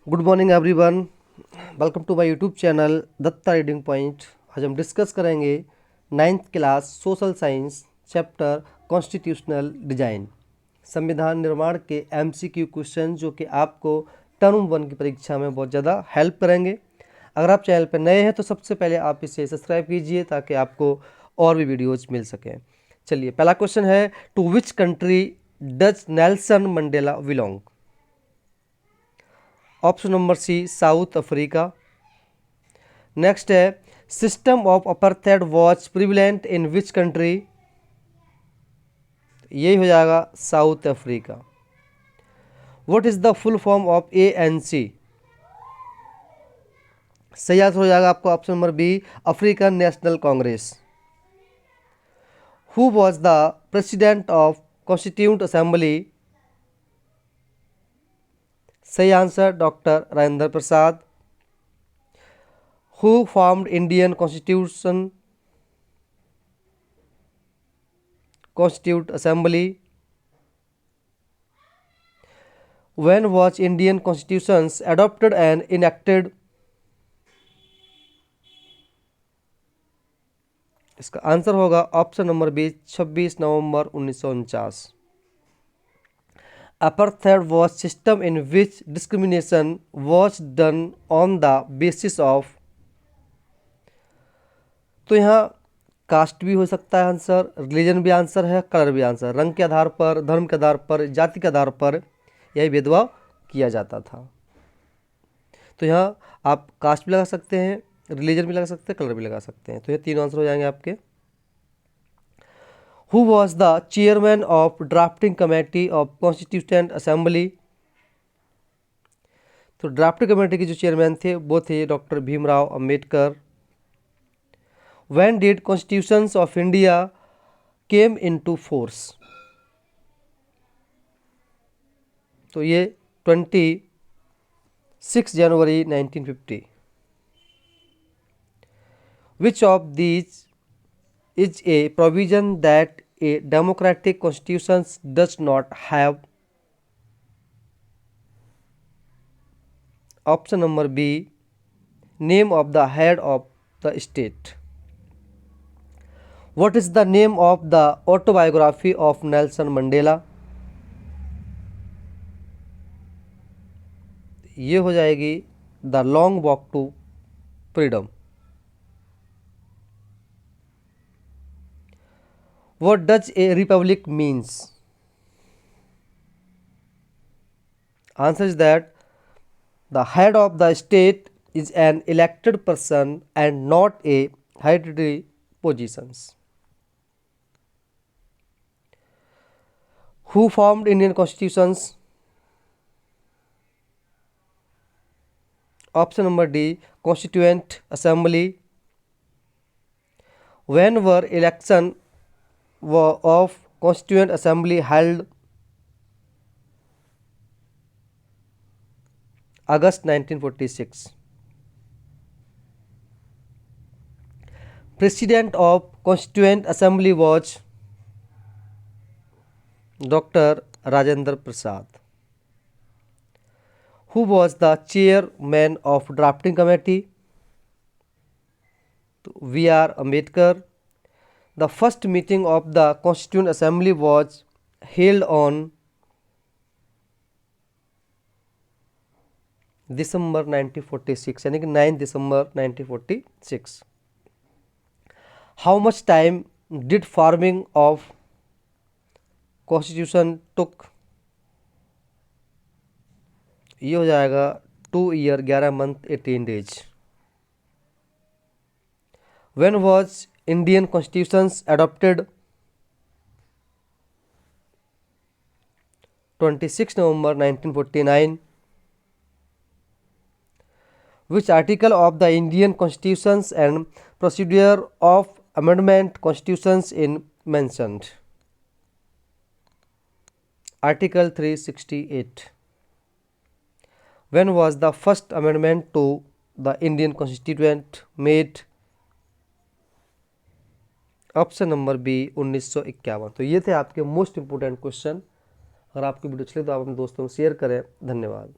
Good morning everyone, welcome to my YouTube channel Datta reading point. आज हम discuss करेंगे 9th class social science chapter constitutional design, संविधान निर्माण के एमसीक्यू क्वेश्चन जो कि आपको टर्म 1 की परीक्षा में बहुत ज़्यादा हेल्प करेंगे। अगर आप चैनल पर नए हैं तो सबसे पहले आप इसे सब्सक्राइब कीजिए ताकि आपको और भी वीडियोज़ मिल सकें। चलिए, पहला क्वेश्चन है, to which country does Nelson Mandela belong? Option number C, South Africa. Next है, system of apartheid was prevalent in which country? यही हो जाएगा South Africa. What is the full form of ANC? सही answer हो जाएगा आपको option number B, African National Congress. Who was the president of constituent assembly? सही answer doctor Rajendra Prasad. Who formed Indian Constitute Assembly? When was Indian Constitutions adopted and enacted? इसका answer होगा option number B, 26 नवंबर 1949। Apartheid was system in which discrimination was done on the basis of, तो यहाँ cast भी हो सकता है answer, religion भी आंसर है, कलर भी आंसर। रंग के आधार पर, धर्म के आधार पर, जाति के आधार पर यही भेदभाव किया जाता था। तो यहाँ आप कास्ट भी लगा सकते हैं, रिलीजन भी लगा सकते हैं, कलर भी लगा सकते हैं। तो ये तीन आंसर हो जाएंगे आपके। Who was the chairman of drafting committee of constitutional assembly? तो ड्राफ्टिंग कमेटी के जो चेयरमैन थे वो थे doctor Bhimrao Ambedkar. When did Constitutions of India came into force? तो ये 26 जनवरी 1950। Which of these is a provision that a democratic constitution does not have? Option number B, name of the head of the state. What is the name of the autobiography of Nelson Mandela? ये हो जाएगी the long walk to freedom. What does a republic means? Answer is that the head of the state is an elected person and not a hereditary positions. Who formed Indian constitutions? Option number D, Constituent Assembly. When were election of Constituent Assembly held? August 1946. President of Constituent Assembly was Dr. Rajendra Prasad. Who was the chairman of drafting committee? V.R. Ambedkar. The first meeting of the Constituent Assembly was held on December 1946, यानी कि 9 दिसंबर 1946. How much time did forming of Constitution took? ये हो जाएगा 2 year 11 month 18 days. When was Indian Constitutions adopted? 26 November 1949. Which article of the Indian Constitutions and procedure of amendment constitutions in mentioned? Article 368. When was the first amendment to the Indian Constitution made? Option number B, 1951। तो ये थे आपके most important question. अगर आपकी video अच्छी लगे तो आप अपने दोस्तों को शेयर करें। धन्यवाद।